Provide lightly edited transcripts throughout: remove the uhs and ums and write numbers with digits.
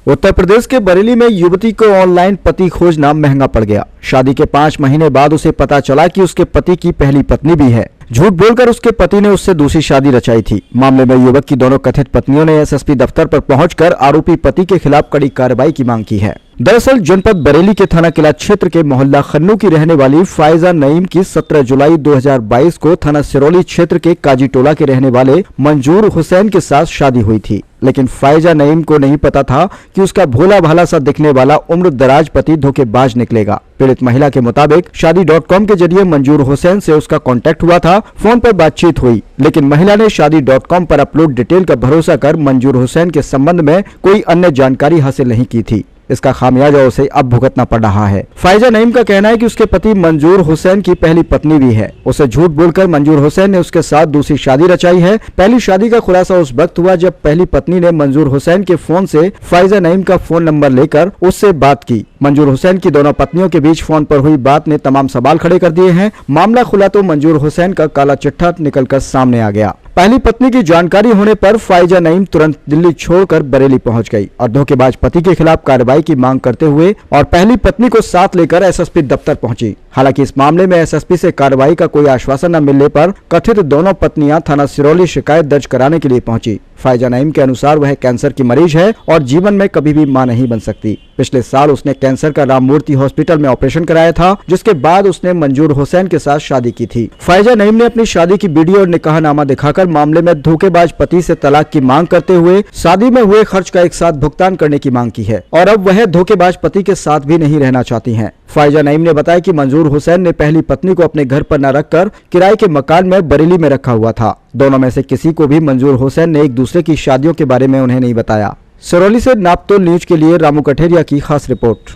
उत्तर प्रदेश के बरेली में युवती को ऑनलाइन पति खोजना महंगा पड़ गया। शादी के 5 महीने बाद उसे पता चला कि उसके पति की पहली पत्नी भी है। झूठ बोलकर उसके पति ने उससे दूसरी शादी रचाई थी। मामले में युवक की दोनों कथित पत्नियों ने एसएसपी दफ्तर पर पहुंचकर आरोपी पति के खिलाफ कड़ी कार्रवाई की मांग की है। दरअसल जनपद बरेली के थाना किला क्षेत्र के मोहल्ला खन्नू की रहने वाली फायजा नईम की 17 जुलाई 2022 को थाना सिरौली क्षेत्र के काजी टोला के रहने वाले मंजूर हुसैन के साथ शादी हुई थी। लेकिन फायजा नईम को नहीं पता था कि उसका भोला भाला सा दिखने वाला उम्र दराज पति धोखेबाज निकलेगा। पीड़ित महिला के मुताबिक शादी.com के जरिए मंजूर हुसैन से उसका कांटेक्ट हुआ था। फोन पर बातचीत हुई, लेकिन महिला ने शादी.com पर अपलोड डिटेल का भरोसा कर मंजूर हुसैन के संबंध में कोई अन्य जानकारी हासिल नहीं की थी। इसका खामियाजा उसे अब भुगतना पड़ रहा है। फायजा नईम का कहना है कि उसके पति मंजूर हुसैन की पहली पत्नी भी है। उसे झूठ बोलकर मंजूर हुसैन ने उसके साथ दूसरी शादी रचाई है। पहली शादी का खुलासा उस वक्त हुआ जब पहली पत्नी ने मंजूर हुसैन के फोन से फायजा नईम का फोन नंबर लेकर उससे बात की। मंजूर हुसैन की दोनों पत्नियों के बीच फोन पर हुई बात ने तमाम सवाल खड़े कर दिए हैं। मामला खुला तो मंजूर हुसैन का काला चिट्ठा निकलकर सामने आ गया। पहली पत्नी की जानकारी होने पर फायजा नईम तुरंत दिल्ली छोड़कर बरेली पहुंच गई और धोखेबाज पति के खिलाफ कार्रवाई की मांग करते हुए और पहली पत्नी को साथ लेकर एसएसपी दफ्तर पहुंची। हालांकि इस मामले में एसएसपी से कार्रवाई का कोई आश्वासन न मिलने पर कथित दोनों पत्नियां थाना सिरौली शिकायत दर्ज कराने के लिए पहुंची। फायजा नईम के अनुसार वह कैंसर की मरीज है और जीवन में कभी भी मां नहीं बन सकती। पिछले साल उसने कैंसर का राममूर्ति हॉस्पिटल में ऑपरेशन कराया था, जिसके बाद उसने मंजूर हुसैन के साथ शादी की थी। फायजा नईम ने अपनी शादी की वीडियो और निकाहनामा दिखाकर मामले में धोखेबाज पति से तलाक की मांग करते हुए शादी में हुए खर्च का एक साथ भुगतान करने की मांग की है और अब वह धोखेबाज पति के साथ भी नहीं रहना चाहती हैं। फायजा नईम ने बताया कि मंजूर हुसैन ने पहली पत्नी को अपने घर पर न रखकर किराए के मकान में बरेली में रखा हुआ था। दोनों में से किसी को भी मंजूर हुसैन ने एक दूसरे की शादियों के बारे में उन्हें नहीं बताया। सिरौली से नापतोल न्यूज के लिए रामू कठेरिया की खास रिपोर्ट।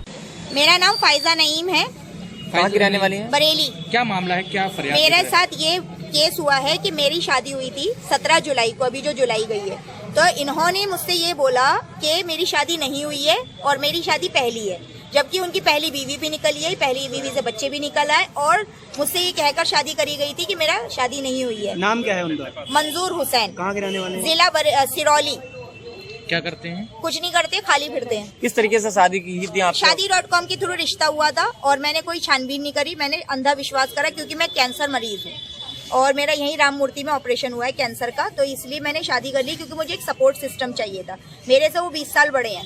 मेरा नाम फायजा नईम है। कहाँ की रहने वाली है? बरेली। क्या मामला है, क्या फरियाद? मेरे साथ ये केस हुआ है कि मेरी शादी हुई थी 17 जुलाई को, अभी जो जुलाई गई है, तो इन्होंने मुझसे ये बोला कि मेरी शादी नहीं हुई है और मेरी शादी पहली है, जबकि उनकी पहली बीवी भी निकली है, पहली बीवी से बच्चे भी निकल आए और मुझसे ये कहकर शादी करी गई थी कि मेरा शादी नहीं हुई है। नाम क्या है उनका? मंजूर हुसैन। कहाँ के रहने वाले? जिला सिरौली। क्या करते हैं? कुछ नहीं करते, खाली फिरते हैं। किस तरीके से शादी की थी आपने? शादी.com के थ्रू रिश्ता हुआ था और मैंने कोई छानबीन नहीं करी, मैंने अंधा विश्वास करा क्योंकि मैं कैंसर मरीज हूँ और मेरा यही राममूर्ति में ऑपरेशन हुआ है कैंसर का, तो इसलिए मैंने शादी कर ली क्योंकि मुझे एक सपोर्ट सिस्टम चाहिए था। मेरे से वो 20 साल बड़े हैं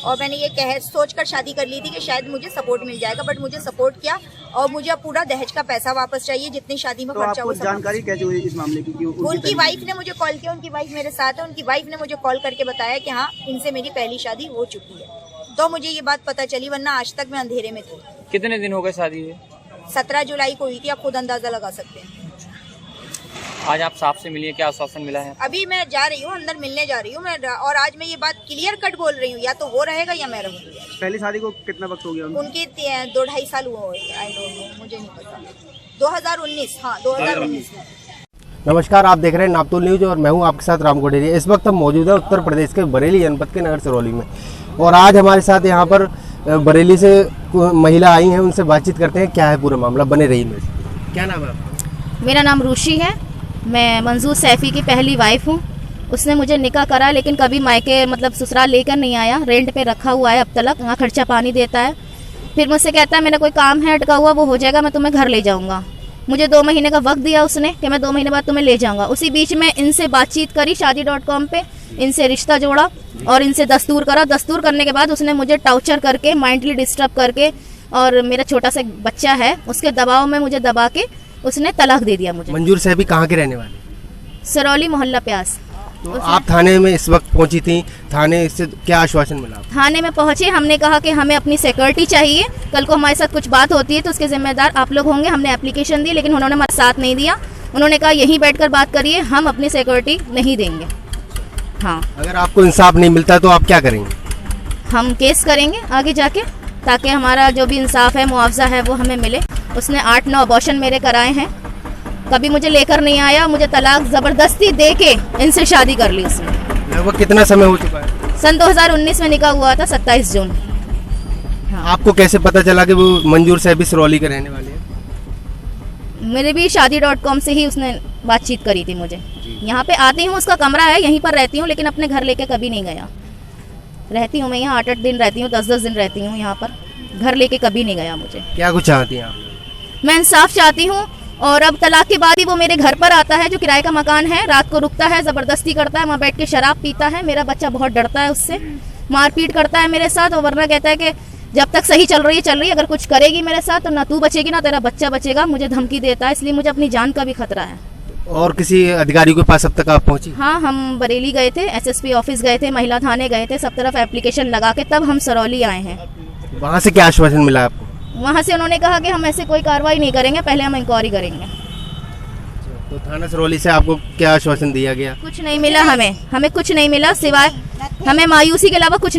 और मैंने ये सोचकर शादी कर ली थी कि शायद मुझे सपोर्ट मिल जाएगा, बट मुझे सपोर्ट किया और मुझे अब पूरा दहेज का पैसा वापस चाहिए जितनी शादी में खर्चा हुआ। जानकारी कैसे हुई इस मामले की? उनकी वाइफ ने मुझे कॉल किया, उनकी वाइफ मेरे साथ है। उनकी वाइफ ने मुझे कॉल करके बताया कि हाँ, इनसे मेरी पहली शादी हो चुकी है, तो मुझे ये बात पता चली, वरना आज तक मैं अंधेरे में थी। कितने दिन हो गए शादी हुए? 17 जुलाई को हुई थी, आप खुद अंदाजा लगा सकते हैं। आज आप साहब से मिलिए, क्या आश्वासन मिला है? अभी मैं जा रही हूँ, अंदर मिलने जा रही हूँ मैं, और आज मैं ये बात क्लियर कट बोल रही हूँ, या तो वो रहेगा या मैं रहूँगी। पहली शादी को कितना वक्त हो गया? उनके 2-2.5 साल हुआ हो, आई डोंट नो, मुझे नहीं पता। 2019, हाँ 2019 में। नमस्कार, आप देख रहे हैं नापतोल न्यूज और मैं हूं आपके साथ राम कोडेरिया। इस वक्त हम मौजूद है उत्तर प्रदेश के बरेली जनपद के नगर सिरौली में और आज हमारे साथ यहां पर बरेली से महिला आई हैं, उनसे बातचीत करते हैं क्या है पूरा मामला। बने रही मेरे। क्या नाम है आपका? मेरा नाम रुशी है। मैं मंजूर सैफी की पहली वाइफ हूँ। उसने मुझे निकाह करा लेकिन कभी मायके मतलब ससुराल लेकर नहीं आया, रेंट पे रखा हुआ है अब तक, वहाँ खर्चा पानी देता है। फिर मुझसे कहता है मेरा कोई काम है अटका हुआ, वो हो जाएगा, मैं तुम्हें घर ले जाऊँगा। मुझे 2 महीने का वक्त दिया उसने कि मैं 2 महीने बाद तुम्हें ले जाऊँगा। उसी बीच में इनसे बातचीत करी शादी.com पे, इनसे रिश्ता जोड़ा और इनसे दस्तूर करा। दस्तूर करने के बाद उसने मुझे टॉर्चर करके, माइंडली डिस्टर्ब करके, और मेरा छोटा सा बच्चा है उसके दबाव में मुझे दबा के उसने तलाक दे दिया मुझे। मंजूर सैफी कहाँ के रहने वाले? सिरौली मोहल्ला प्यास। तो आप थाने में इस वक्त पहुंची थी, थाने से क्या आश्वासन मिला? थाने में पहुंचे, हमने कहा कि हमें अपनी सिक्योरिटी चाहिए, कल को हमारे साथ कुछ बात होती है तो उसके जिम्मेदार आप लोग होंगे। हमने एप्लीकेशन दी लेकिन उन्होंने हमारा साथ नहीं दिया। उन्होंने कहा यहीं बैठकर बात करिए, हम अपनी सिक्योरिटी नहीं देंगे। हाँ, अगर आपको इंसाफ नहीं मिलता तो आप क्या करेंगे? हम केस करेंगे आगे जाके, ताकि हमारा जो भी इंसाफ है, मुआवजा है, वो हमें मिले। उसने 8-9 अबॉर्शन मेरे कराए हैं, कभी मुझे लेकर नहीं आया, मुझे तलाक जबरदस्ती दे के इनसे शादी कर ली उसने। लगभग कितना समय हो चुका है? सन 2019 में निकाह हुआ था, 27 जून। हाँ। आपको कैसे पता चला कि वो मंजूर सैफी सिरौली के रहने वाले हैं? मेरे भी शादी.com से ही उसने बातचीत करी थी मुझे। यहाँ पे आती हूँ, उसका कमरा है, यहीं पर रहती हूँ, लेकिन अपने घर लेके कभी नहीं गया। रहती हूँ मैं यहाँ 8-8 दिन रहती हूँ, 10-10 दिन रहती हूँ यहाँ पर। घर लेके कभी नहीं गया मुझे। क्या कुछ चाहती हैं आप? मैं इंसाफ चाहती हूँ। और अब तलाक के बाद ही वो मेरे घर पर आता है, जो किराए का मकान है, रात को रुकता है, ज़बरदस्ती करता है, वहाँ बैठ के शराब पीता है। मेरा बच्चा बहुत डरता है उससे, मारपीट करता है मेरे साथ। और वरना कहता है कि जब तक सही चल रही है, अगर कुछ करेगी मेरे साथ तो ना तू बचेगी ना तेरा बच्चा बचेगा। मुझे धमकी देता है, इसलिए मुझे अपनी जान का भी खतरा है। और किसी अधिकारी के पास अब तक आप पहुंची? हाँ, हम बरेली गए थे, SSP ऑफिस गए थे, महिला थाने गए थे, सब तरफ एप्लीकेशन लगा के तब हम सरौली आए हैं। वहाँ से क्या आश्वासन मिला आपको? वहाँ से उन्होंने कहा कि हम ऐसे कोई कार्रवाई नहीं करेंगे, पहले हम इंक्वायरी करेंगे। तो थाना सरौली से आपको क्या आश्वासन दिया गया? कुछ नहीं मिला हमें कुछ नहीं मिला, सिवाय हमें मायूसी के अलावा कुछ